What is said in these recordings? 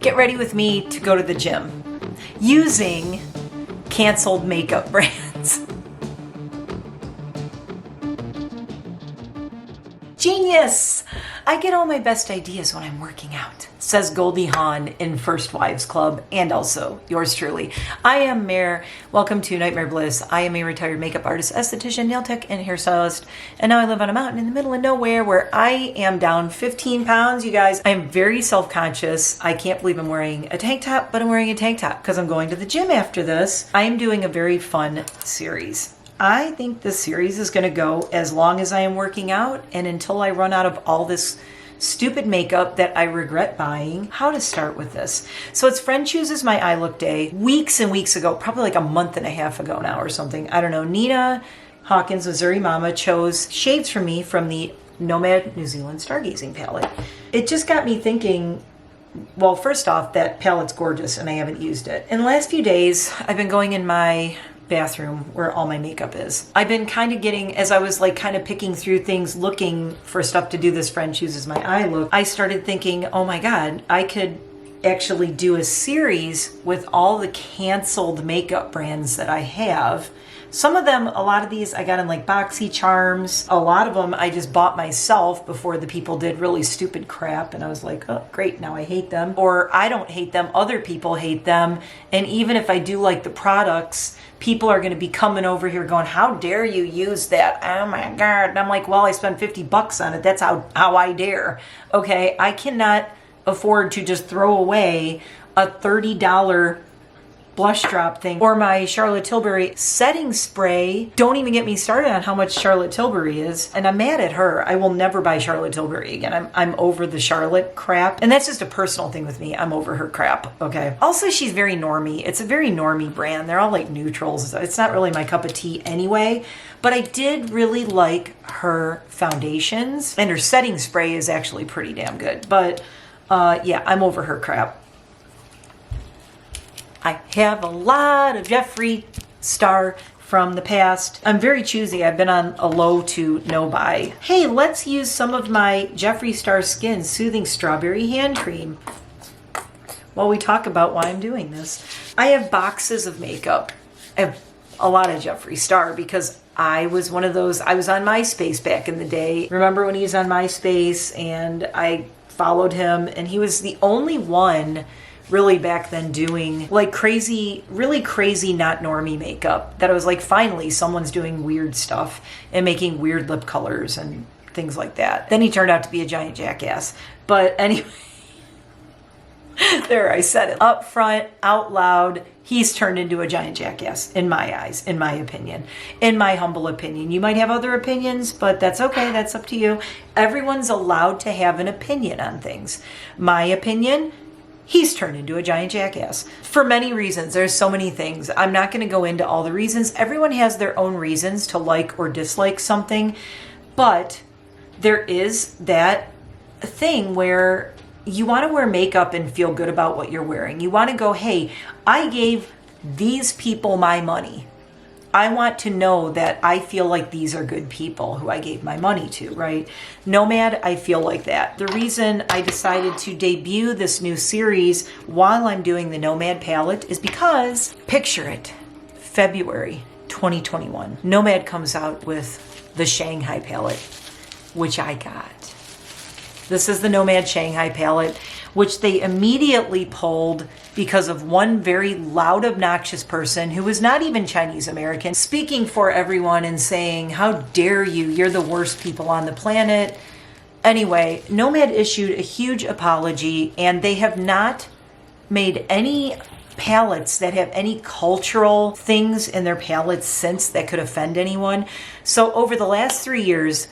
Get ready with me to go to the gym using canceled makeup brands. Genius! I get all my best ideas when I'm working out, says Goldie Hawn in First Wives Club, and also yours truly. I am Mare. Welcome to Nightmare Bliss. I am a retired makeup artist, esthetician, nail tech, and hairstylist, and now I live on a mountain in the middle of nowhere where I am down 15 pounds, you guys. I am very self-conscious. I can't believe I'm wearing a tank top, but I'm wearing a tank top because I'm going to the gym after this. I am doing a very fun series. I think this series is going to go as long as I am working out and until I run out of all this stupid makeup that I regret buying. How to start with this? So it's Friend Chooses My Eye Look Day weeks and weeks ago, probably like a month and a half ago now or something. I don't know. Nina Hawkins, Missouri Mama, chose shades for me from the Nomad New Zealand Stargazing palette. It just got me thinking, well, first off, that palette's gorgeous and I haven't used it. In the last few days, I've been going in my bathroom where all my makeup is. I've been kind of getting, as I was like kind of picking through things, looking for stuff to do this Friend Chooses My Eye look, I started thinking, oh my God, I could actually do a series with all the canceled makeup brands that I have. Some of them, a lot of these I got in like BoxyCharms. A lot of them I just bought myself before the people did really stupid crap and I was like, oh great, now I hate them. Or I don't hate them, other people hate them. And even if I do like the products, people are going to be coming over here going, how dare you use that? Oh my God. And I'm like, well, I spent 50 bucks on it. That's how I dare. Okay, I cannot afford to just throw away a $30 blush drop thing or my Charlotte Tilbury setting spray. Don't even get me started on how much Charlotte Tilbury is. And I'm mad at her. I will never buy Charlotte Tilbury again. I'm over the Charlotte crap. And that's just a personal thing with me. I'm over her crap. Okay. Also, she's very normie. It's a very normie brand. They're all like neutrals. It's not really my cup of tea anyway. But I did really like her foundations and her setting spray is actually pretty damn good. But yeah, I'm over her crap. I have a lot of Jeffree Star from the past. I'm very choosy. I've been on a low to no buy. Hey, let's use some of my Jeffree Star Skin Soothing Strawberry Hand Cream while we talk about why I'm doing this. I have boxes of makeup. I have a lot of Jeffree Star because I was one of those, I was on MySpace back in the day. Remember when he was on MySpace and I followed him and he was the only one really back then doing like crazy, really crazy, not normie makeup that I was like, finally someone's doing weird stuff and making weird lip colors and things like that. Then he turned out to be a giant jackass. But anyway, there, I said it up front, out loud. He's turned into a giant jackass in my eyes, in my opinion, in my humble opinion. You might have other opinions, but that's okay. That's up to you. Everyone's allowed to have an opinion on things. My opinion, he's turned into a giant jackass for many reasons. There's so many things. I'm not going to go into all the reasons. Everyone has their own reasons to like or dislike something, but there is that thing where you want to wear makeup and feel good about what you're wearing. You want to go, hey, I gave these people my money. I want to know that I feel like these are good people who I gave my money to, right? Nomad, I feel like that. The reason I decided to debut this new series while I'm doing the Nomad palette is because, picture it, February 2021. Nomad comes out with the Shanghai palette, which I got. This is the Nomad Shanghai palette, which they immediately pulled because of one very loud, obnoxious person who was not even Chinese American, speaking for everyone and saying, how dare you, you're the worst people on the planet. Anyway, Nomad issued a huge apology and they have not made any palettes that have any cultural things in their palettes since that could offend anyone. So over the last 3 years,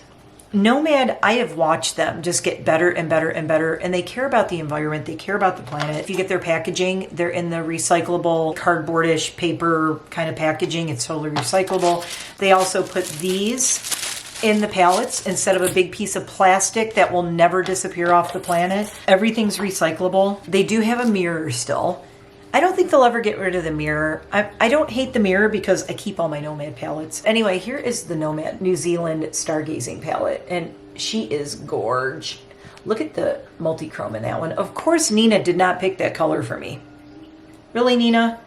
Nomad, I have watched them just get better and better and better, and they care about the environment, they care about the planet. If you get their packaging, they're in the recyclable, cardboardish paper kind of packaging. It's totally recyclable. They also put these in the palettes instead of a big piece of plastic that will never disappear off the planet. Everything's recyclable. They do have a mirror still. I don't think they'll ever get rid of the mirror. I don't hate the mirror because I keep all my Nomad palettes. Anyway, here is the Nomad New Zealand Stargazing palette, and she is gorge. Look at the multi-chrome in that one. Of course, Nina did not pick that color for me. Really, Nina?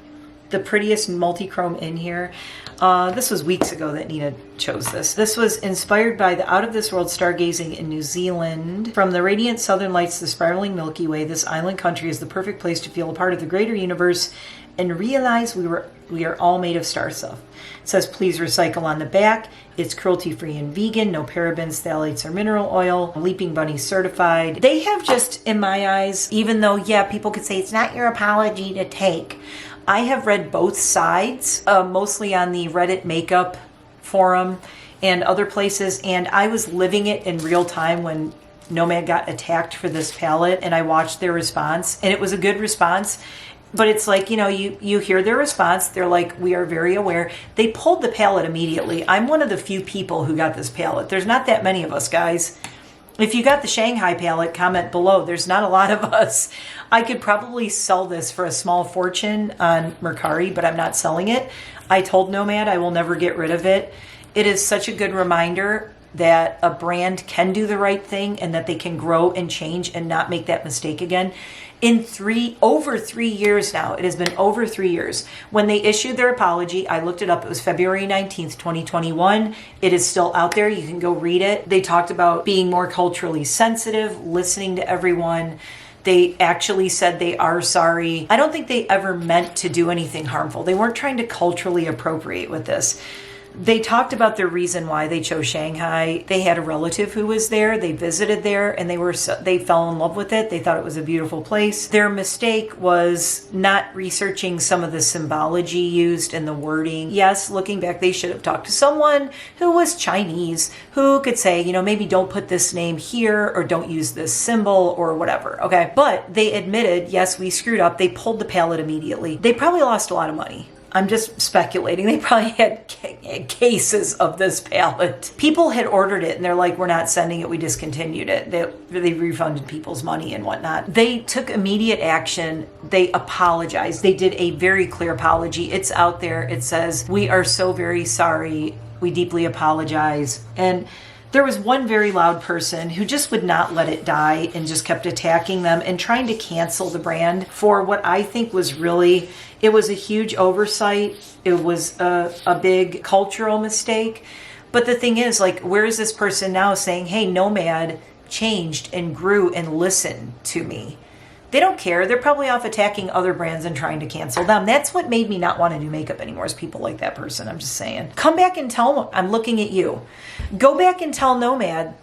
The prettiest multi-chrome in here. This was weeks ago that Nina chose this. This was inspired by the out-of-this-world stargazing in New Zealand. From the radiant southern lights to the spiraling Milky Way, this island country is the perfect place to feel a part of the greater universe and realize we are all made of star stuff. It says, please recycle on the back. It's cruelty-free and vegan, no parabens, phthalates, or mineral oil. Leaping Bunny certified. They have just, in my eyes, even though, yeah, people could say it's not your apology to take, I have read both sides, mostly on the Reddit makeup forum and other places, and I was living it in real time when Nomad got attacked for this palette, and I watched their response, and it was a good response. But it's like, you know, you hear their response. They're like, we are very aware. They pulled the palette immediately. I'm one of the few people who got this palette. There's not that many of us, guys. If you got the Shanghai palette, comment below. There's not a lot of us. I could probably sell this for a small fortune on Mercari, but I'm not selling it. I told Nomad I will never get rid of it. It is such a good reminder that a brand can do the right thing and that they can grow and change and not make that mistake again. In over 3 years now, it has been over 3 years. When they issued their apology, I looked it up. It was February 19th, 2021. It is still out there. You can go read it. They talked about being more culturally sensitive, listening to everyone. They actually said they are sorry. I don't think they ever meant to do anything harmful. They weren't trying to culturally appropriate with this. They talked about the reason why they chose Shanghai. They had a relative who was there. They visited there and they fell in love with it. They thought it was a beautiful place. Their mistake was not researching some of the symbology used and the wording. Yes, looking back, they should have talked to someone who was Chinese, who could say, you know, maybe don't put this name here or don't use this symbol or whatever. Okay. But they admitted, yes, we screwed up. They pulled the palette immediately. They probably lost a lot of money. I'm just speculating. They probably had cases of this palette. People had ordered it and they're like, we're not sending it. We discontinued it. They refunded people's money and whatnot. They took immediate action. They apologized. They did a very clear apology. It's out there. It says, we are so very sorry. We deeply apologize. And there was one very loud person who just would not let it die and just kept attacking them and trying to cancel the brand for what I think was really, it was a huge oversight. It was a big cultural mistake. But the thing is, like, where is this person now saying, hey, Nomad changed and grew and listened to me? They don't care. They're probably off attacking other brands and trying to cancel them. That's what made me not want to do makeup anymore, is people like that person. I'm just saying. Come back and tell them, I'm looking at you. Go back and tell Nomad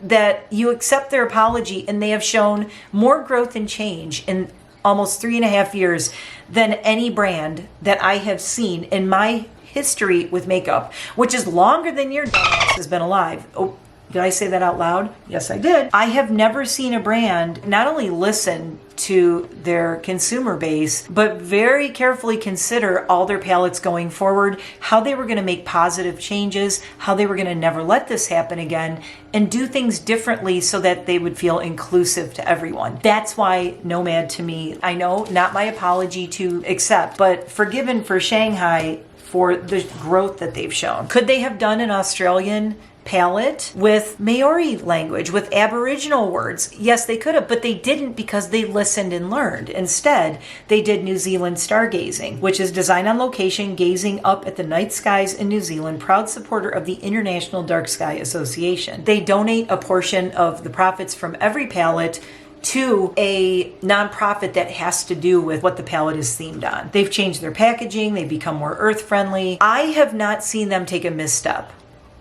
that you accept their apology and they have shown more growth and change in almost 3.5 years than any brand that I have seen in my history with makeup, which is longer than your dumbass has been alive. Oh, did I say that out loud? Yes, I did. I have never seen a brand not only listen to their consumer base, but very carefully consider all their palettes going forward, how they were going to make positive changes, how they were going to never let this happen again, and do things differently so that they would feel inclusive to everyone. That's why Nomad, to me, I know, not my apology to accept, but forgiven for Shanghai for the growth that they've shown. Could they have done an Australian palette with Maori language, with Aboriginal words? Yes, they could have, but they didn't because they listened and learned. Instead, they did New Zealand stargazing, which is design on location, gazing up at the night skies in New Zealand, proud supporter of the International Dark Sky Association. They donate a portion of the profits from every palette to a nonprofit that has to do with what the palette is themed on. They've changed their packaging. They've become more earth-friendly. I have not seen them take a misstep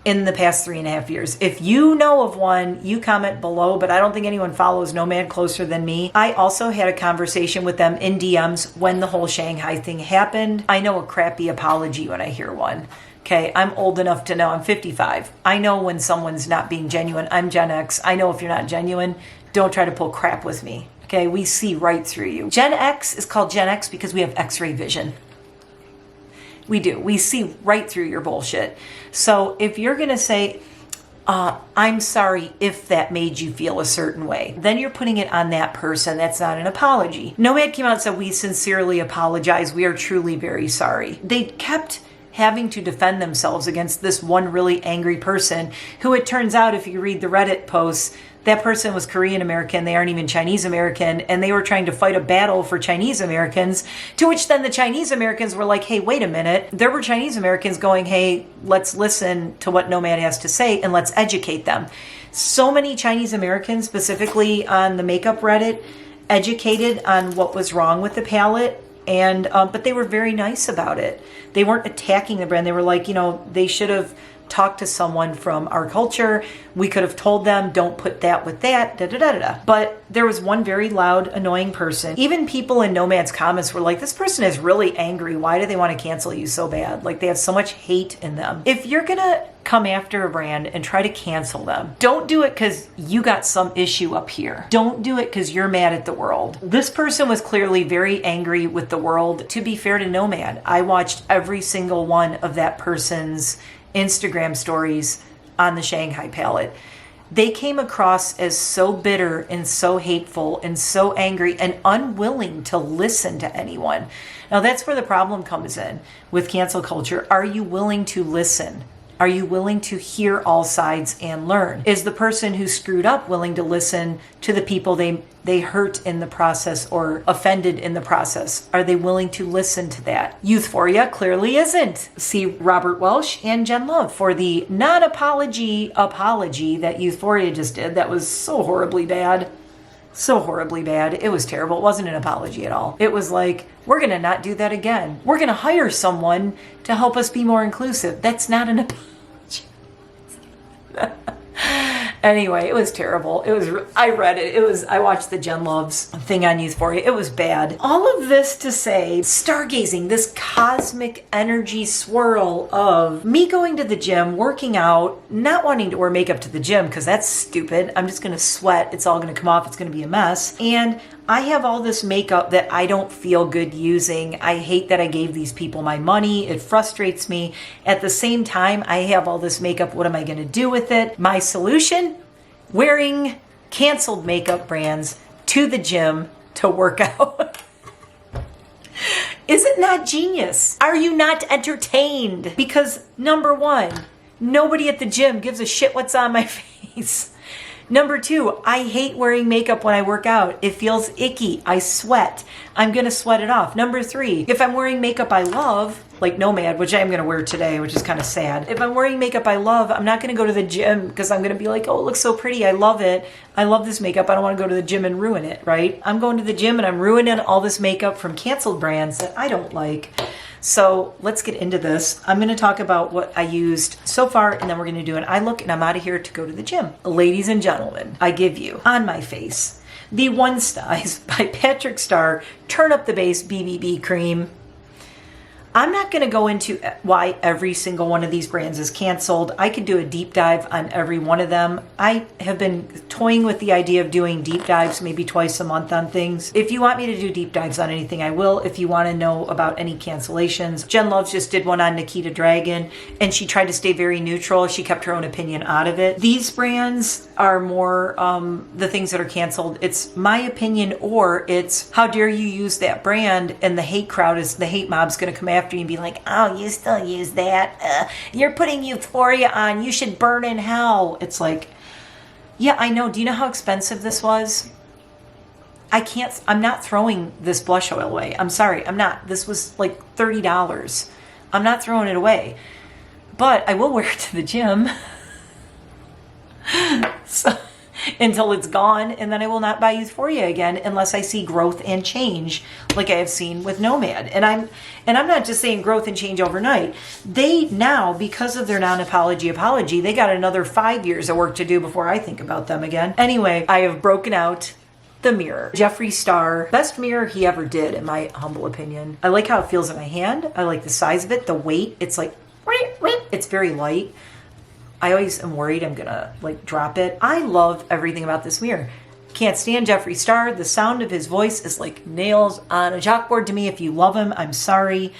in the past 3.5 years. If you know of one, you comment below, but I don't think anyone follows Nomad closer than me. I also had a conversation with them in DMs when the whole Shanghai thing happened. I know a crappy apology when I hear one. Okay, I'm old enough to know. I'm 55. I know when someone's not being genuine. I'm Gen X. I know if you're not genuine, don't try to pull crap with me. Okay, we see right through you. Gen X is called Gen X because we have X-ray vision. We do. We see right through your bullshit. So if you're going to say, I'm sorry if that made you feel a certain way, then you're putting it on that person. That's not an apology. Nomad came out and said, we sincerely apologize. We are truly very sorry. They kept having to defend themselves against this one really angry person who, it turns out, if you read the Reddit posts, that person was Korean American, they aren't even Chinese American, and they were trying to fight a battle for Chinese Americans, to which then the Chinese Americans were like, hey, wait a minute. There were Chinese Americans going, hey, let's listen to what Nomad has to say and let's educate them. So many Chinese Americans, specifically on the makeup Reddit, educated on what was wrong with the palette, and but they were very nice about it. They weren't attacking the brand. They were like, they should have talk to someone from our culture. We could have told them, don't put that with that, da da da da. But there was one very loud, annoying person. Even people in Nomad's comments were like, this person is really angry. Why do they want to cancel you so bad? Like, they have so much hate in them. If you're gonna come after a brand and try to cancel them, don't do it because you got some issue up here. Don't do it because you're mad at the world. This person was clearly very angry with the world. To be fair to Nomad, I watched every single one of that person's Instagram stories on the Shanghai palette. They came across as so bitter and so hateful and so angry and unwilling to listen to anyone. Now that's where the problem comes in with cancel culture. Are you willing to listen? Are you willing to hear all sides and learn? Is the person who screwed up willing to listen to the people they hurt in the process or offended in the process? Are they willing to listen to that? Youthforia clearly isn't. See Robert Welsh and Jen Love for the non-apology that Youthforia just did. That was so horribly bad. So horribly bad. It was terrible. It wasn't an apology at all. It was like, we're going to not do that again. We're going to hire someone to help us be more inclusive. That's not an apology. Anyway, it was terrible. I read it. I watched the Jen Loves thing on Youthforia. It was bad. All of this to say, stargazing, this cosmic energy swirl of me going to the gym, working out, not wanting to wear makeup to the gym because that's stupid. I'm just going to sweat. It's all going to come off. It's going to be a mess. And I have all this makeup that I don't feel good using. I hate that I gave these people my money. It frustrates me. At the same time, I have all this makeup. What am I going to do with it? My solution? Wearing canceled makeup brands to the gym to work out. Is it not genius? Are you not entertained? Because number one, nobody at the gym gives a shit what's on my face. Number two, I hate wearing makeup when I work out. It feels icky. I sweat. I'm going to sweat it off. Number three, if I'm wearing makeup I love, like Nomad, which I am going to wear today, which is kind of sad. If I'm wearing makeup I love, I'm not going to go to the gym because I'm going to be like, oh, it looks so pretty. I love it. I love this makeup. I don't want to go to the gym and ruin it, right? I'm going to the gym and I'm ruining all this makeup from canceled brands that I don't like. So let's get into this. I'm going to talk about what I used so far, and then we're going to do an eye look, and I'm out of here to go to the gym. Ladies and gentlemen, I give you, on my face, the One Styles by Patrick Starr Turn Up the Base BBB Cream. I'm not going to go into why every single one of these brands is canceled. I could do a deep dive on every one of them. I have been toying with the idea of doing deep dives maybe twice a month on things. If you want me to do deep dives on anything, I will. If you want to know about any cancellations, Jen Loves just did one on Nikita Dragun, and she tried to stay very neutral. She kept her own opinion out of it. These brands are more the things that are canceled. It's my opinion, or it's how dare you use that brand, and the hate mob's going to come after you and be like, oh, you still use that? You're putting Youthforia on. You should burn in hell. It's like, yeah, I know. Do you know how expensive this was? I'm not throwing this blush oil away. I'm sorry, I'm not. This was like $30. I'm not throwing it away. But I will wear it to the gym. So, until it's gone, and then I will not buy Youthforia again unless I see growth and change like I have seen with Nomad. And I'm not just saying growth and change overnight. They now, because of their non-apology, they got another 5 years of work to do before I think about them again. Anyway, I have broken out the mirror. Jeffree Star, best mirror he ever did, in my humble opinion. I like how it feels in my hand. I like the size of it, the weight. It's like, it's very light. I always am worried I'm gonna like drop it. I love everything about this mirror. Can't stand Jeffree Star. The sound of his voice is like nails on a chalkboard to me. If you love him, I'm sorry.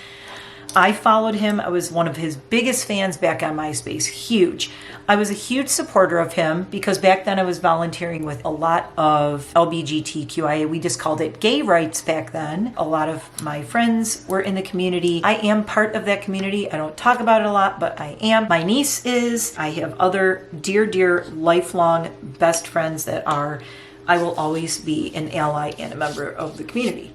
I followed him. I was one of his biggest fans back on MySpace. Huge. I was a huge supporter of him because back then I was volunteering with a lot of LGBTQIA. We just called it gay rights back then. A lot of my friends were in the community. I am part of that community. I don't talk about it a lot, but I am. My niece is. I have other dear, dear, lifelong best friends that are. I will always be an ally and a member of the community.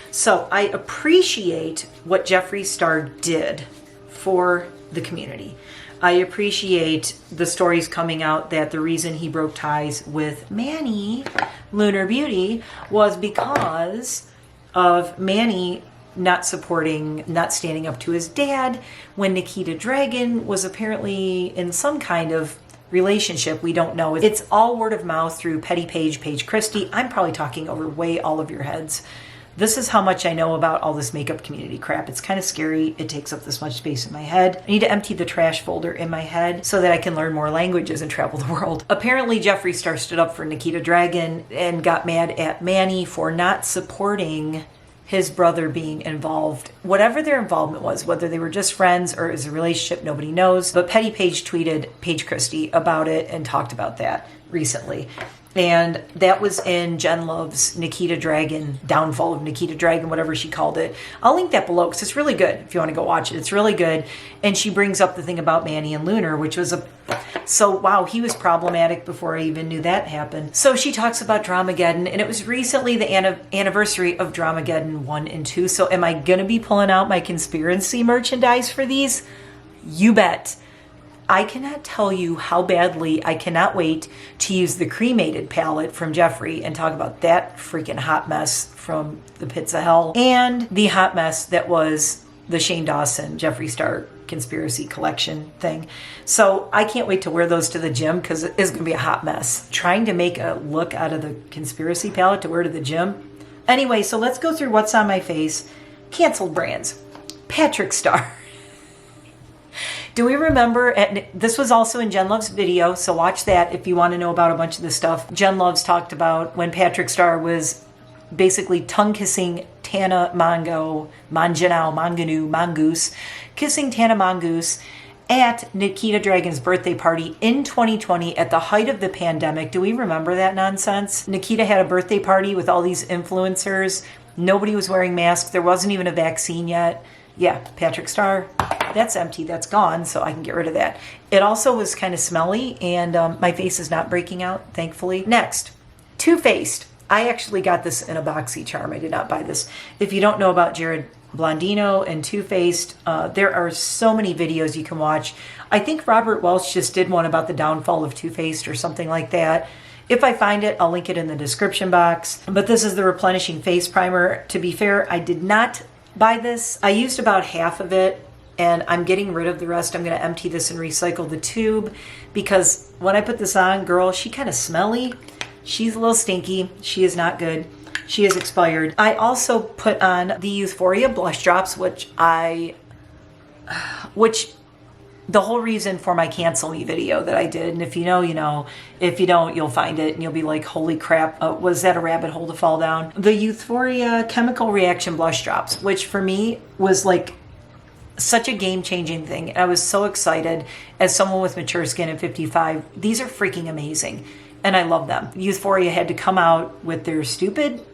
So I appreciate what Jeffree Star did for the community. I appreciate the stories coming out that the reason he broke ties with Manny, Lunar Beauty, was because of Manny not supporting, not standing up to his dad when Nikita Dragun was apparently in some kind of relationship. We don't know. It's all word of mouth through Petty Paige Christie. I'm probably talking over way all of your heads. This is how much I know about all this makeup community crap. It's kind of scary. It takes up this much space in my head. I need to empty the trash folder in my head so that I can learn more languages and travel the world. Apparently, Jeffree Star stood up for Nikita Dragun and got mad at Manny for not supporting his brother being involved. Whatever their involvement was, whether they were just friends or as a relationship, nobody knows. But Petty Paige tweeted Paige Christie about it and talked about that recently. And that was in Jen Love's Nikita Dragun, Downfall of Nikita Dragun, whatever she called it. I'll link that below because it's really good if you want to go watch it. It's really good. And she brings up the thing about Manny and Lunar, which was wow, he was problematic before I even knew that happened. So she talks about Dramageddon, and it was recently the anniversary of Dramageddon 1 and 2. So am I going to be pulling out my conspiracy merchandise for these? You bet. I cannot tell you how badly I cannot wait to use the cremated palette from Jeffree and talk about that freaking hot mess from the pits of hell and the hot mess that was the Shane Dawson Jeffree Star conspiracy collection thing. So I can't wait to wear those to the gym because it is going to be a hot mess. Trying to make a look out of the conspiracy palette to wear to the gym. Anyway, so let's go through what's on my face. Canceled brands. Patrick Star. Do we remember, this was also in Jen Love's video, so watch that if you want to know about a bunch of this stuff. Jen Love's talked about when Patrick Star was basically tongue-kissing Tana Mongoose, kissing Tana Mongoose at Nikita Dragun's birthday party in 2020 at the height of the pandemic. Do we remember that nonsense? Nikita had a birthday party with all these influencers. Nobody was wearing masks. There wasn't even a vaccine yet. Yeah, Patrick Star, that's empty, that's gone, so I can get rid of that. It also was kind of smelly, and my face is not breaking out, thankfully. Next, Too Faced. I actually got this in a BoxyCharm. I did not buy this. If you don't know about Jared Blondino and Too Faced, there are so many videos you can watch. I think Robert Welsh just did one about the downfall of Too Faced or something like that. If I find it, I'll link it in the description box. But this is the replenishing face primer. To be fair, I did not buy this. I used about half of it and I'm getting rid of the rest. I'm going to empty this and recycle the tube because when I put this on, girl, she kind of smelly. She's a little stinky. She is not good. She is expired. I also put on the Youthforia blush drops, which the whole reason for my cancel me video that I did, and if you know, you know. If you don't, you'll find it and you'll be like, holy crap, was that a rabbit hole to fall down? The Youthforia Chemical Reaction Blush Drops, which for me was like such a game-changing thing. I was so excited as someone with mature skin at 55. These are freaking amazing and I love them. Youthforia had to come out with their stupid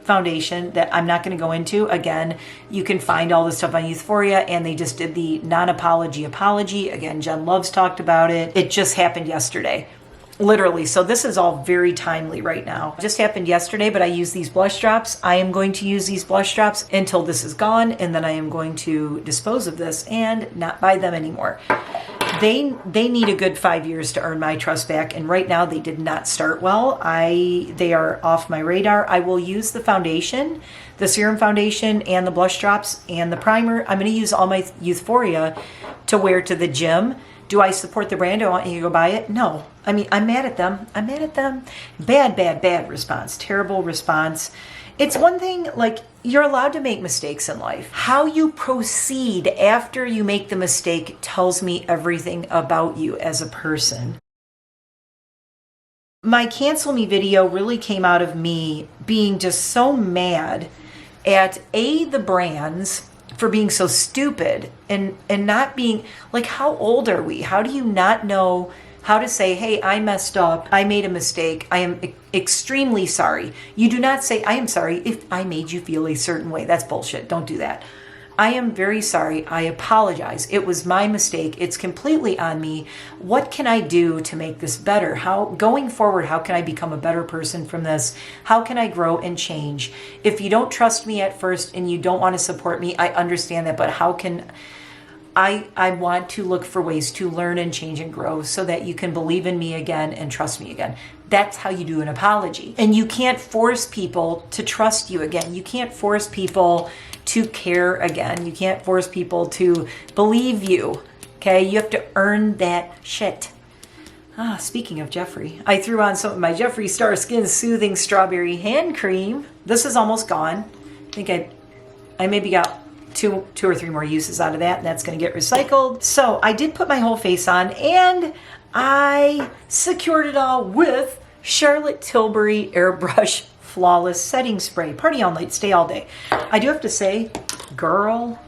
foundation that I'm not going to go into. Again, you can find all this stuff on Youthforia, and they just did the non-apology apology. Again, Jen Love's talked about it. It just happened yesterday. Literally. So this is all very timely right now. It just happened yesterday, but I use these blush drops. I am going to use these blush drops until this is gone, and then I am going to dispose of this and not buy them anymore. They need a good 5 years to earn my trust back, and right now they did not start well. They are off my radar. I will use the foundation, the serum foundation, and the blush drops, and the primer. I'm going to use all my Youthforia to wear to the gym. Do I support the brand? Do I want you to go buy it? No. I mean, I'm mad at them. I'm mad at them. Bad response. Terrible response. It's one thing, like, you're allowed to make mistakes in life. How you proceed after you make the mistake tells me everything about you as a person. My cancel me video really came out of me being just so mad at the brands for being so stupid and not being like, how old are we? How do you not know how to say, hey, I messed up. I made a mistake. I am extremely sorry. You do not say, I am sorry if I made you feel a certain way. That's bullshit. Don't do that. I am very sorry. I apologize. It was my mistake. It's completely on me. What can I do to make this better? Going forward, how can I become a better person from this? How can I grow and change? If you don't trust me at first and you don't want to support me, I understand that, but how can I want to look for ways to learn and change and grow so that you can believe in me again and trust me again. That's how you do an apology. And you can't force people to trust you again. You can't force people to care again. You can't force people to believe you. Okay? You have to earn that shit. Speaking of Jeffree, I threw on some of my Jeffree Star Skin Soothing Strawberry Hand Cream. This is almost gone. I think I maybe got two or three more uses out of that, and that's going to get recycled. So I did put my whole face on, and I secured it all with Charlotte Tilbury Airbrush Flawless Setting Spray. Party all night, stay all day. I do have to say, girl,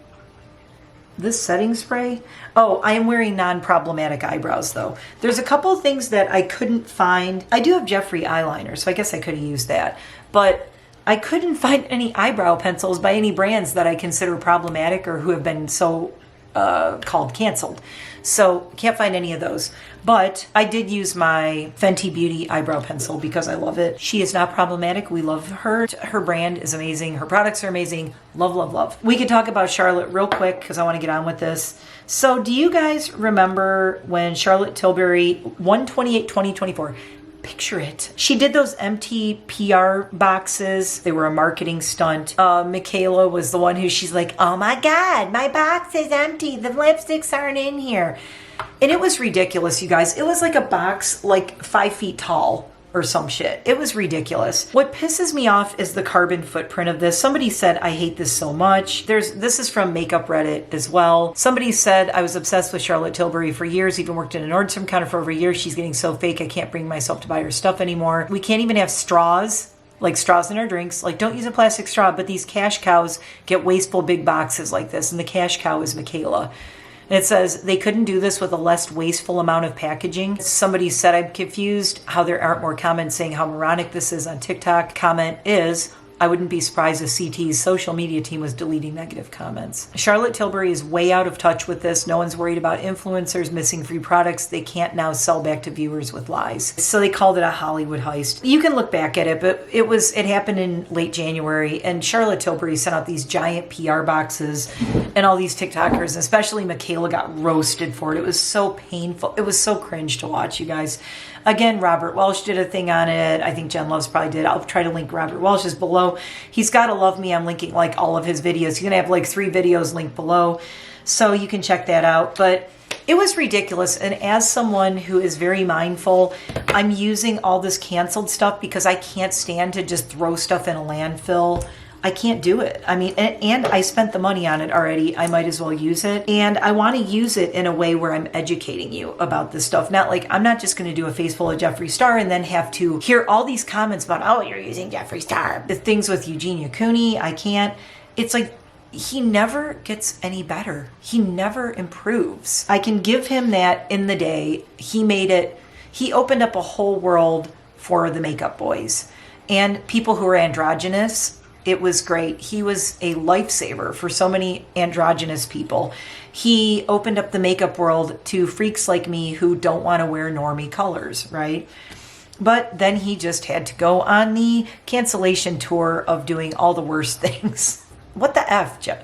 this setting spray. Oh, I am wearing non-problematic eyebrows though. There's a couple of things that I couldn't find. I do have Jeffree eyeliner, so I guess I could have used that, but I couldn't find any eyebrow pencils by any brands that I consider problematic or who have been so called canceled. So can't find any of those. But I did use my Fenty Beauty eyebrow pencil because I love it. She is not problematic. We love her. Her brand is amazing. Her products are amazing. Love, love, love. We can talk about Charlotte real quick because I want to get on with this. So do you guys remember when Charlotte Tilbury, 1/28/2024, picture it. She did those empty PR boxes. They were a marketing stunt. Michaela was the one who she's like, oh my God, my box is empty. The lipsticks aren't in here. And it was ridiculous, you guys. It was like a box like 5 feet tall or some shit. It was ridiculous. What pisses me off is the carbon footprint of this. Somebody said, I hate this so much. This is from Makeup Reddit as well. Somebody said, I was obsessed with Charlotte Tilbury for years, even worked in a Nordstrom counter for over a year. She's getting so fake, I can't bring myself to buy her stuff anymore. We can't even have straws, like straws in our drinks. Like, don't use a plastic straw, but these cash cows get wasteful big boxes like this. And the cash cow is Michaela. And it says they couldn't do this with a less wasteful amount of packaging. Somebody said, I'm confused how there aren't more comments saying how moronic this is on TikTok. Comment is, I wouldn't be surprised if CT's social media team was deleting negative comments. Charlotte Tilbury is way out of touch with this. No one's worried about influencers missing free products. They can't now sell back to viewers with lies. So they called it a Hollywood heist. You can look back at it, but it happened in late January, and Charlotte Tilbury sent out these giant PR boxes, and all these TikTokers, especially Michaela, got roasted for it. It was so painful. It was so cringe to watch, you guys. Again, Robert Welsh did a thing on it. I think Jen Loves probably did. I'll try to link Robert Welsh's below. He's got to love me. I'm linking like all of his videos. He's going to have like 3 videos linked below, so you can check that out. But it was ridiculous. And as someone who is very mindful, I'm using all this canceled stuff because I can't stand to just throw stuff in a landfill. I can't do it. I mean, and I spent the money on it already. I might as well use it. And I want to use it in a way where I'm educating you about this stuff. Not like, I'm not just going to do a face full of Jeffree Star and then have to hear all these comments about, oh, you're using Jeffree Star. The things with Eugenia Cooney, I can't. It's like, he never gets any better. He never improves. I can give him that in the day. He opened up a whole world for the makeup boys and people who are androgynous. It was great. He was a lifesaver for so many androgynous people. He opened up the makeup world to freaks like me who don't want to wear normie colors, right? But then he just had to go on the cancellation tour of doing all the worst things. What the F, Jeff?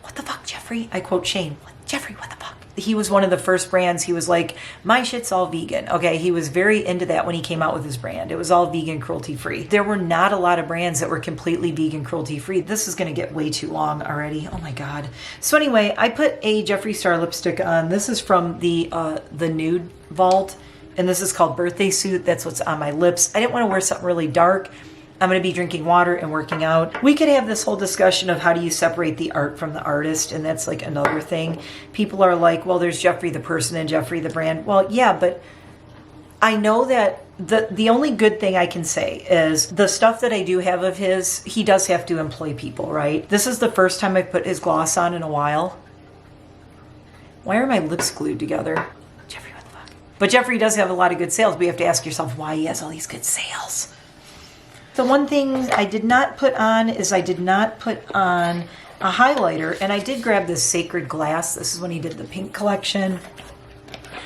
What the fuck, Jeffree? I quote Shane. Jeffree, what the fuck? He was one of the first brands. He was like, my shit's all vegan. Okay, he was very into that when he came out with his brand. It was all vegan, cruelty-free. There were not a lot of brands that were completely vegan, cruelty-free. This is going to get way too long already. Oh my God. So anyway, I put a Jeffree Star lipstick on. This is from the Nude Vault, and this is called Birthday Suit. That's what's on my lips. I didn't want to wear something really dark. I'm going to be drinking water and working out. We could have this whole discussion of how do you separate the art from the artist, and that's like another thing. People are like, well, there's Jeffree the person and Jeffree the brand. Well, yeah, but I know that the only good thing I can say is the stuff that I do have of his, he does have to employ people, right? This is the first time I've put his gloss on in a while. Why are my lips glued together? Jeffrey, what the fuck? But Jeffrey does have a lot of good sales, but you have to ask yourself why he has all these good sales. The one thing I did not put on is I did not put on a highlighter, and I did grab this Sacred Glass. This is when he did the pink collection.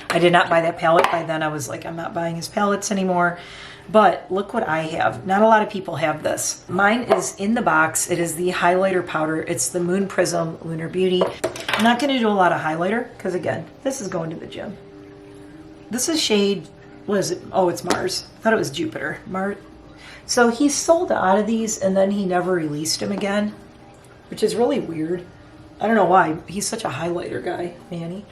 I did not buy that palette. By then I was like, I'm not buying his palettes anymore. But look what I have. Not a lot of people have this. Mine is in the box. It is the highlighter powder. It's the Moon Prism Lunar Beauty. I'm not going to do a lot of highlighter because, again, this is going to the gym. This is shade, what is it? Oh, it's Mars. I thought it was Jupiter. Mars. So he sold out of these and then he never released them again, which is really weird. I don't know why. He's such a highlighter guy, Manny.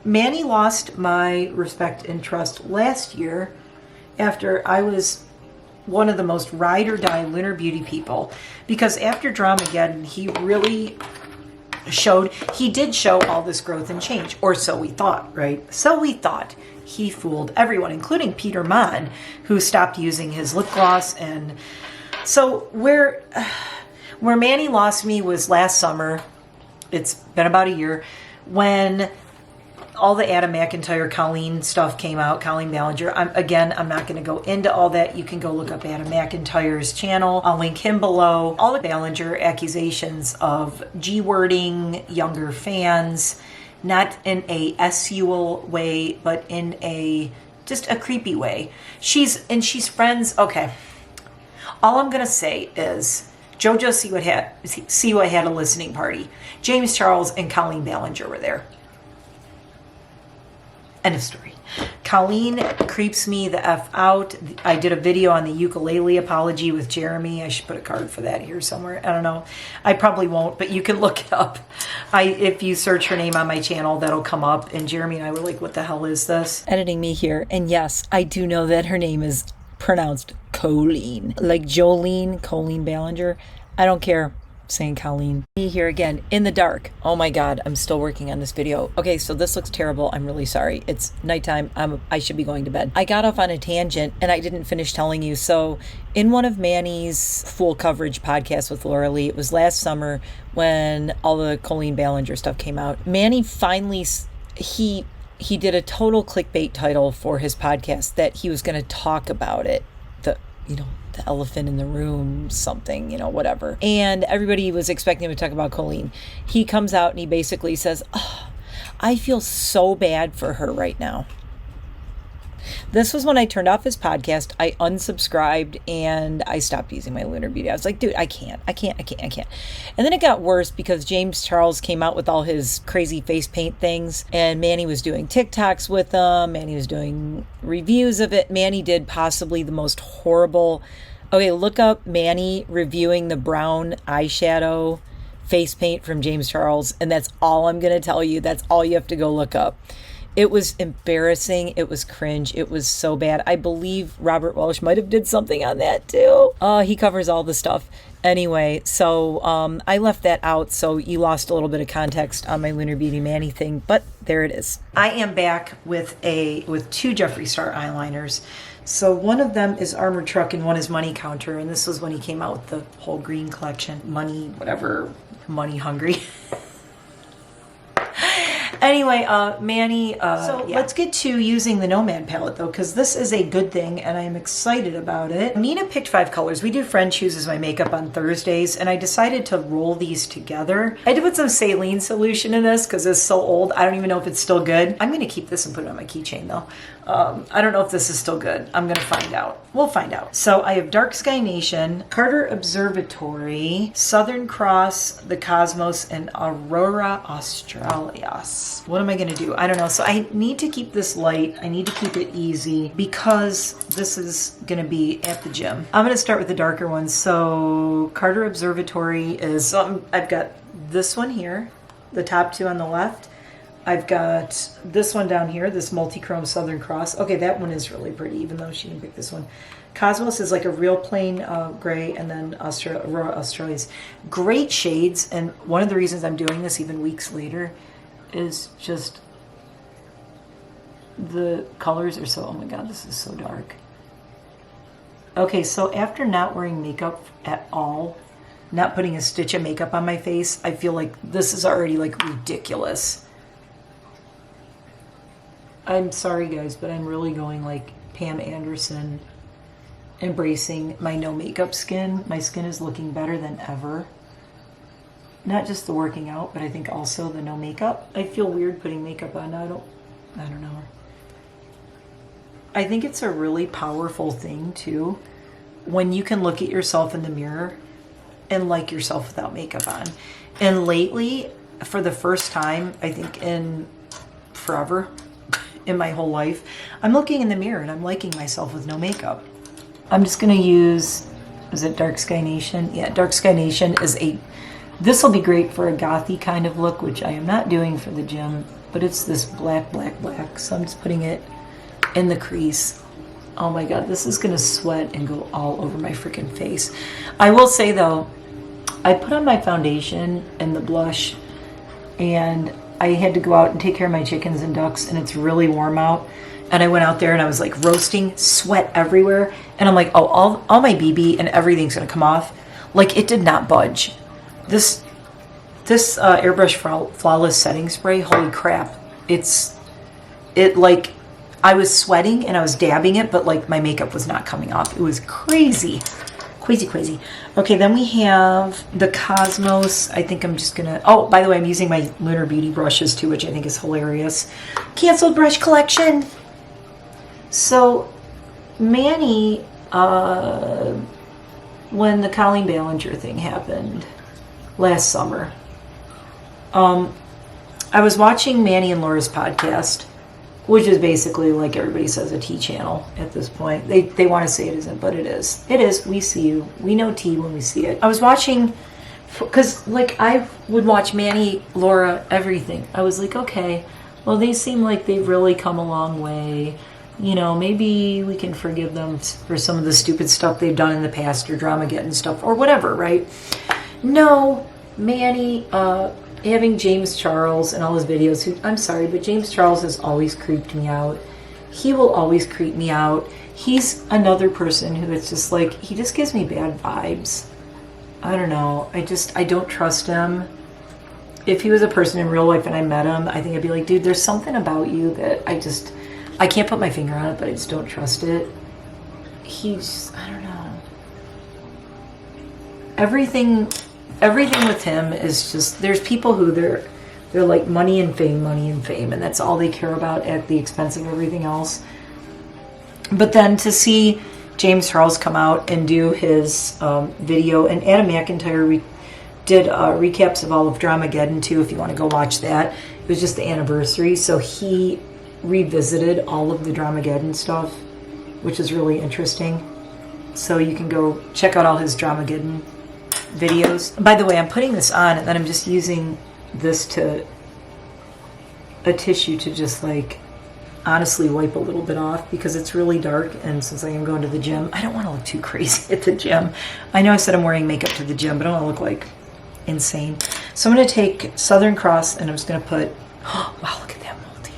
Manny lost my respect and trust last year after I was one of the most ride or die Lunar Beauty people, because after Dramageddon, he really he did show all this growth and change, or so we thought, right? So we thought. He fooled everyone, including Peter Mon, who stopped using his lip gloss. And so where Manny lost me was last summer. It's been about a year, when all the Adam McIntyre, Colleen stuff came out, Colleen Ballinger. I'm not going to go into all that. You can go look up Adam McIntyre's channel. I'll link him below. All the Ballinger accusations of G-wording younger fans, not in a sexual way, but in just a creepy way. She's friends. Okay. All I'm going to say is JoJo Siwa had a listening party. James Charles and Colleen Ballinger were there. End of story. Colleen creeps me the F out. I did a video on the ukulele apology with Jeremy. I should put a card for that here somewhere. I don't know. I probably won't, but you can look it up. If you search her name on my channel, that'll come up. And Jeremy and I were like, what the hell is this? Editing me here. And yes, I do know that her name is pronounced Colleen. Like Jolene, Colleen Ballinger. I don't care. Saying Colleen. Me here again in the dark. Oh my god, I'm still working on this video. Okay, so this looks terrible. I'm really sorry. It's nighttime. I should be going to bed. I got off on a tangent and I didn't finish telling you. So in one of Manny's full coverage podcasts with Laura Lee, it was last summer when all the Colleen Ballinger stuff came out. Manny finally, he did a total clickbait title for his podcast that he was going to talk about it. The elephant in the room, something, whatever. And everybody was expecting him to talk about Colleen. He comes out and he basically says, oh, I feel so bad for her right now. This was when I turned off his podcast. I unsubscribed and I stopped using my Lunar Beauty. I was like, dude, I can't. And then it got worse because James Charles came out with all his crazy face paint things, and Manny was doing TikToks with them. Manny was doing reviews of it. Manny did possibly the most horrible. Okay, look up Manny reviewing the brown eyeshadow face paint from James Charles, and that's all I'm going to tell you. That's all you have to go look up. It was embarrassing. It was cringe. It was so bad. I believe Robert Welsh might have did something on that too. He covers all the stuff. Anyway, so I left that out, so you lost a little bit of context on my Lunar Beauty Manny thing, but there it is. I am back with two Jeffree Star eyeliners. So one of them is Armored Truck and one is Money Counter, and this was when he came out with the whole green collection. Money hungry. Anyway, Manny, let's get to using the Nomad palette, though, because this is a good thing, and I am excited about it. Nina picked 5 colors. We do Friend Chooses My Makeup on Thursdays, and I decided to roll these together. I did put some saline solution in this because it's so old. I don't even know if it's still good. I'm going to keep this and put it on my keychain, though. I don't know if this is still good. I'm going to find out. We'll find out. So I have Dark Sky Nation, Carter Observatory, Southern Cross, The Cosmos, and Aurora Australis. What am I going to do? I don't know. So I need to keep this light. I need to keep it easy because this is going to be at the gym. I'm going to start with the darker ones. So Carter Observatory is, I've got this one here, the top 2 on the left. I've got this one down here, this multi-chrome Southern Cross. Okay, that one is really pretty, even though she didn't pick this one. Cosmos is like a real plain gray, and then Aurora Australis. Great shades, and one of the reasons I'm doing this even weeks later is just the colors are so, oh my god, this is so dark. Okay, so after not wearing makeup at all, not putting a stitch of makeup on my face, I feel like this is already like ridiculous. I'm sorry guys, but I'm really going like Pam Anderson, embracing my no makeup skin. My skin is looking better than ever. Not just the working out, but I think also the no makeup. I feel weird putting makeup on. I don't know. I think it's a really powerful thing too, when you can look at yourself in the mirror and like yourself without makeup on. And lately, for the first time, I think in forever, in my whole life, I'm looking in the mirror and I'm liking myself with no makeup. I'm just gonna use, is it Dark Sky Nation? Yeah, Dark Sky Nation is this will be great for a gothy kind of look, which I am not doing for the gym, but it's this black, black, black. So I'm just putting it in the crease. Oh my god, this is gonna sweat and go all over my freaking face. I will say though, I put on my foundation and the blush, and I had to go out and take care of my chickens and ducks, and it's really warm out. And I went out there and I was like roasting, sweat everywhere. And I'm like, oh, all my BB and everything's gonna come off. Like, it did not budge. This Airbrush Flawless Setting Spray, holy crap. It like, I was sweating and I was dabbing it, but like my makeup was not coming off. It was crazy. Crazy, crazy. Okay, then we have the Cosmos. I think I'm just gonna, oh, by the way, I'm using my Lunar Beauty brushes too, which I think is hilarious. Canceled brush collection. So, Manny, when the Colleen Ballinger thing happened last summer, I was watching Manny and Laura's podcast, which is basically, like everybody says, a T channel at this point. They want to say it isn't, but it is. It is. We see you. We know T when we see it. I was watching, because like I would watch Manny, Laura, everything. I was like, okay, well, they seem like they've really come a long way. You know, maybe we can forgive them for some of the stupid stuff they've done in the past, or Dramageddon stuff, or whatever, right? No, Manny, having James Charles and all his videos, I'm sorry, but James Charles has always creeped me out. He will always creep me out. He's another person who it's just like, he just gives me bad vibes. I don't know. I don't trust him. If he was a person in real life and I met him, I think I'd be like, dude, there's something about you that I can't put my finger on it, but I just don't trust it. I don't know. Everything with him is just, there's people who they're like money and fame, and that's all they care about at the expense of everything else. But then to see James Charles come out and do his video, and Adam McIntyre did recaps of all of Dramageddon too, if you want to go watch that. It was just the anniversary, so he revisited all of the Dramageddon stuff, which is really interesting. So you can go check out all his Dramageddon videos. By the way, I'm putting this on and then I'm just using this a tissue to just like honestly wipe a little bit off, because it's really dark, and since I am going to the gym, I don't want to look too crazy at the gym. I know I said I'm wearing makeup to the gym, but I don't want to look like insane. So I'm going to take Southern Cross and I'm just going to put, oh, wow, look at that multi.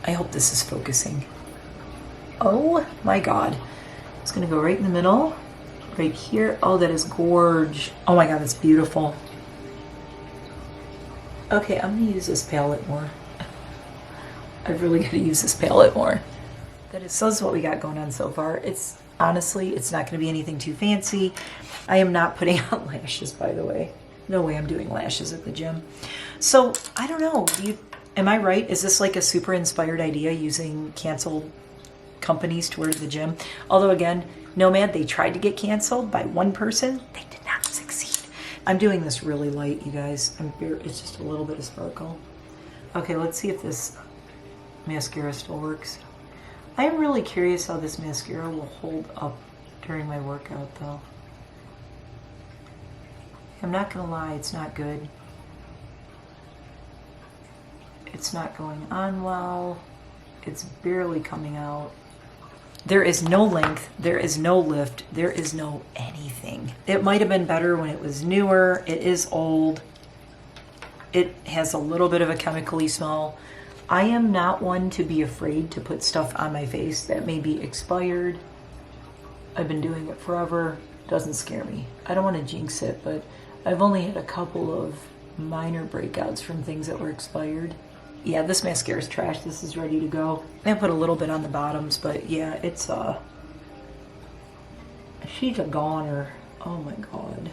I hope this is focusing. Oh my god. It's going to go right in the middle. Right here. Oh, that is gorge. Oh my god, that's beautiful. Okay, I'm going to use this palette more. I've really got to use this palette more. So this is what we got going on so far. Honestly, it's not going to be anything too fancy. I am not putting on lashes, by the way. No way I'm doing lashes at the gym. So, I don't know. Am I right? Is this like a super inspired idea, using canceled companies to wear to the gym? Although again, Nomad, they tried to get canceled by one person. They did not succeed. I'm doing this really light, you guys. It's just a little bit of sparkle. Okay, let's see if this mascara still works. I am really curious how this mascara will hold up during my workout though. I'm not gonna lie, it's not good. It's not going on well. It's barely coming out. There is no length, there is no lift, there is no anything. It might have been better when it was newer. It is old. It has a little bit of a chemically smell. I am not one to be afraid to put stuff on my face that may be expired. I've been doing it forever. Doesn't scare me. I don't want to jinx it, but I've only had a couple of minor breakouts from things that were expired. Yeah, this mascara is trash. This is ready to go. I put a little bit on the bottoms, but yeah, it's she's a goner. Oh my god.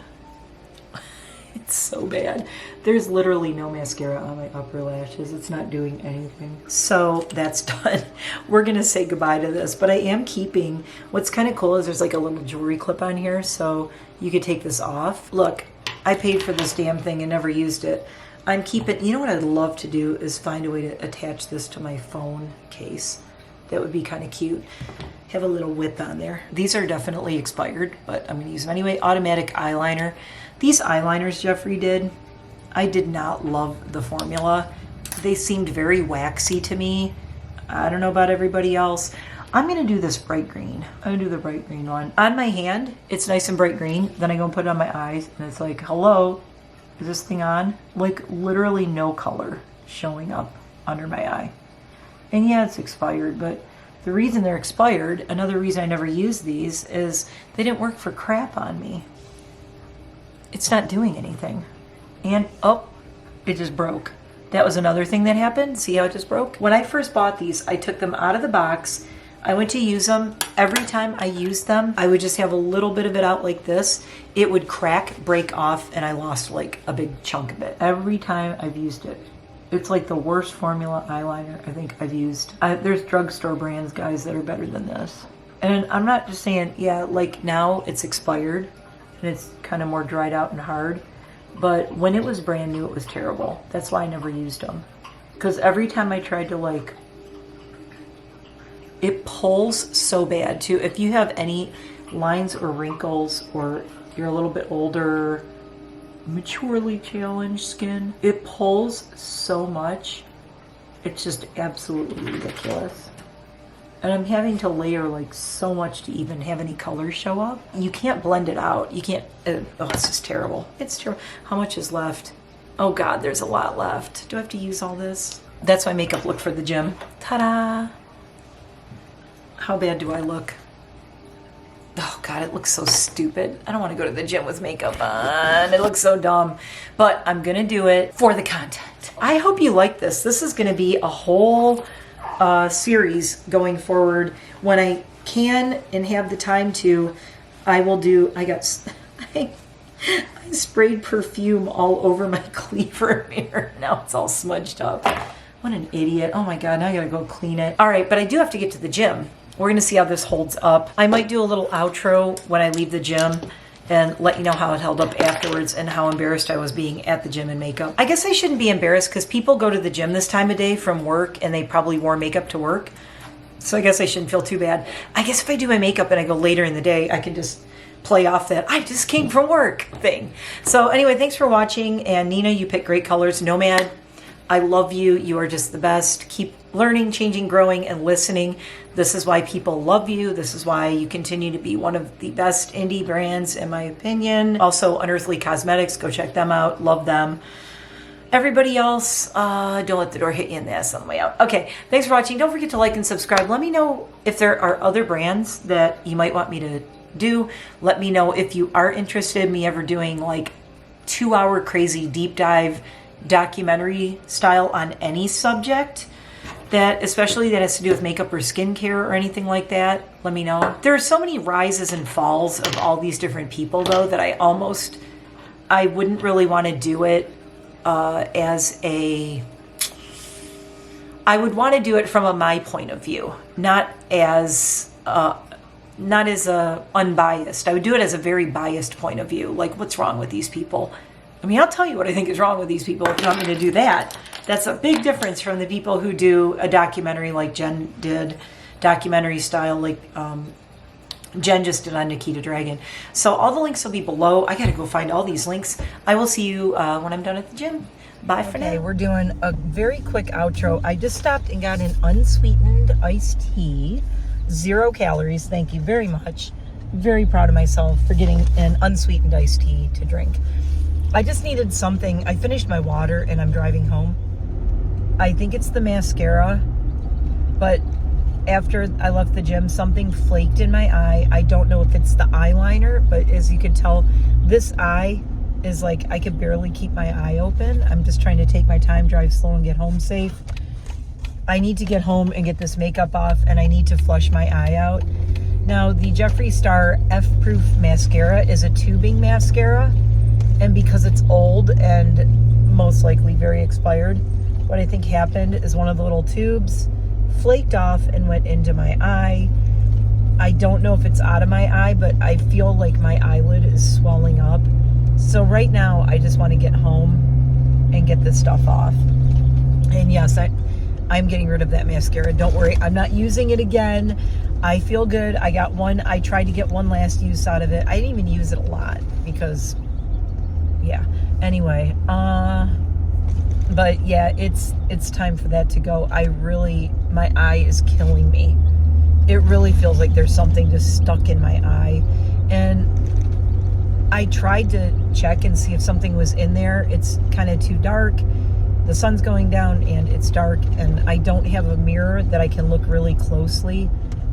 It's so bad. There's literally no mascara on my upper lashes. It's not doing anything. So that's done. We're gonna say goodbye to this, but I am keeping, what's kind of cool is there's like a little jewelry clip on here, so you could take this off. Look, I paid for this damn thing and never used it. I'm keeping, you know what I'd love to do is find a way to attach this to my phone case. That would be kind of cute. Have a little whip on there. These are definitely expired, but I'm gonna use them anyway. Automatic eyeliner. These eyeliners Jeffrey did, I did not love the formula. They seemed very waxy to me. I don't know about everybody else. I'm gonna do this bright green. I'm gonna do the bright green one. On my hand, it's nice and bright green. Then I go and put it on my eyes and it's like, hello, is this thing on? Like literally no color showing up under my eye. And yeah, it's expired, but the reason they're expired, another reason I never use these, is they didn't work for crap on me. It's not doing anything. And, oh, it just broke. That was another thing that happened. See how it just broke? When I first bought these, I took them out of the box. I went to use them. Every time I used them, I would just have a little bit of it out like this. It would crack, break off, and I lost like a big chunk of it. Every time I've used it. It's like the worst formula eyeliner I think I've used. There's drugstore brands, guys, that are better than this. And I'm not just saying, yeah, like now it's expired and it's kind of more dried out and hard. But when it was brand new, it was terrible. That's why I never used them. Because every time I tried to like, it pulls so bad too. If you have any lines or wrinkles or you're a little bit older, maturely challenged skin, it pulls so much. It's just absolutely ridiculous. And I'm having to layer like so much to even have any colors show up. You can't blend it out. You can't, oh, it's just terrible. It's terrible. How much is left? Oh God, there's a lot left. Do I have to use all this? That's my makeup look for the gym. Ta-da! How bad do I look? Oh God, it looks so stupid. I don't want to go to the gym with makeup on. It looks so dumb. But I'm going to do it for the content. I hope you like this. This is going to be a whole series going forward. When I can and have the time to, I will do, I sprayed perfume all over my cleaver mirror. Now it's all smudged up. What an idiot. Oh my God, now I got to go clean it. All right, but I do have to get to the gym. We're gonna see how this holds up. I might do a little outro when I leave the gym and let you know how it held up afterwards and how embarrassed I was being at the gym in makeup. I guess I shouldn't be embarrassed because people go to the gym this time of day from work and they probably wore makeup to work. So I guess I shouldn't feel too bad. I guess if I do my makeup and I go later in the day, I can just play off that I just came from work thing. So anyway, thanks for watching. And Nina, you pick great colors. Nomad, I love you. You are just the best. Keep learning, changing, growing, and listening. This is why people love you. This is why you continue to be one of the best indie brands, in my opinion. Also, Unearthly Cosmetics. Go check them out. Love them. Everybody else, don't let the door hit you in the ass on the way out. Okay, thanks for watching. Don't forget to like and subscribe. Let me know if there are other brands that you might want me to do. Let me know if you are interested in me ever doing like 2-hour crazy deep dive documentary style on any subject, that especially that has to do with makeup or skincare or anything like that. Let me know. There are so many rises and falls of all these different people though that I wouldn't really want to do it as a, I would want to do it from my point of view, not as unbiased. I would do it as a very biased point of view. Like, what's wrong with these people? I mean, I'll tell you what I think is wrong with these people if you want me to do that. That's a big difference from the people who do a documentary like Jen did, documentary style like Jen just did on Nikita Dragun. So all the links will be below. I gotta go find all these links. I will see you when I'm done at the gym. Bye for now. Okay, we're doing a very quick outro. I just stopped and got an unsweetened iced tea. 0 calories. Thank you very much. Very proud of myself for getting an unsweetened iced tea to drink. I just needed something. I finished my water and I'm driving home. I think it's the mascara, but after I left the gym, something flaked in my eye. I don't know if it's the eyeliner, but as you can tell, this eye is like, I could barely keep my eye open. I'm just trying to take my time, drive slow, and get home safe. I need to get home and get this makeup off, and I need to flush my eye out. Now, the Jeffree Star F-Proof mascara is a tubing mascara, and because it's old and most likely very expired, what I think happened is one of the little tubes flaked off and went into my eye. I don't know if it's out of my eye, but I feel like my eyelid is swelling up. So right now, I just want to get home and get this stuff off. And yes, I'm getting rid of that mascara. Don't worry, I'm not using it again. I feel good. I got one. I tried to get one last use out of it. I didn't even use it a lot because, yeah. Anyway, but yeah, it's time for that to go. My eye is killing me. It really feels like there's something just stuck in my eye. And I tried to check and see if something was in there. It's kind of too dark. The sun's going down and it's dark, and I don't have a mirror that I can look really closely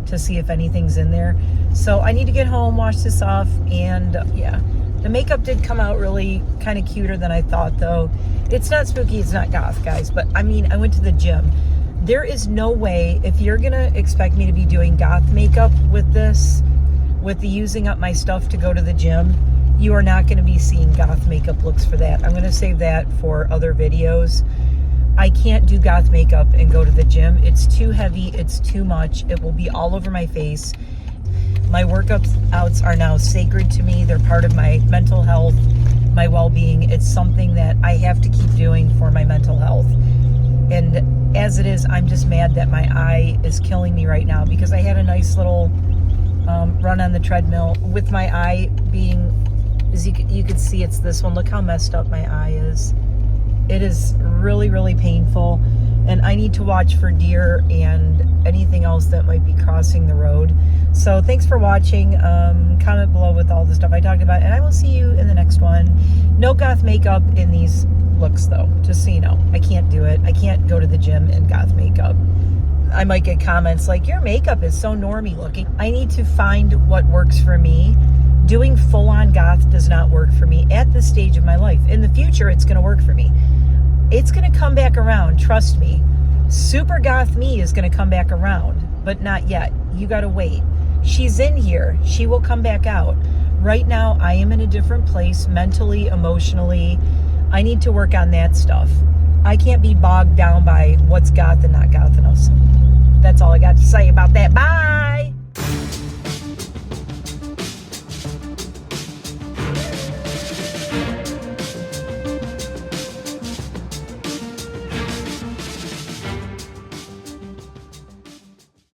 to see if anything's in there. So I need to get home, wash this off, and yeah. The makeup did come out really kind of cuter than I thought, though. It's not spooky, it's not goth, guys, but I mean, I went to the gym. There is no way, if you're gonna expect me to be doing goth makeup with this, with the using up my stuff to go to the gym, you are not gonna be seeing goth makeup looks for that. I'm gonna save that for other videos. I can't do goth makeup and go to the gym. It's too heavy, it's too much. It will be all over my face. My workouts are now sacred to me. They're part of my mental health, my well-being. It's something that I have to keep doing for my mental health. And as it is, I'm just mad that my eye is killing me right now, because I had a nice little run on the treadmill with my eye being, as you can see, it's this one. Look how messed up my eye is. It is really, really painful. And I need to watch for deer and anything else that might be crossing the road. So thanks for watching. Comment below with all the stuff I talked about, and I will see you in the next one. No goth makeup in these looks, though, just so you know. I can't do it. I can't go to the gym in goth makeup. I might get comments like, your makeup is so normie looking. I need to find what works for me. Doing full-on goth does not work for me at this stage of my life. In the future, it's going to work for me. It's going to come back around, trust me. Super goth me is going to come back around, but not yet. You got to wait. She's in here. She will come back out. Right now, I am in a different place mentally, emotionally. I need to work on that stuff. I can't be bogged down by what's goth and not goth enough. That's all I got to say about that. Bye!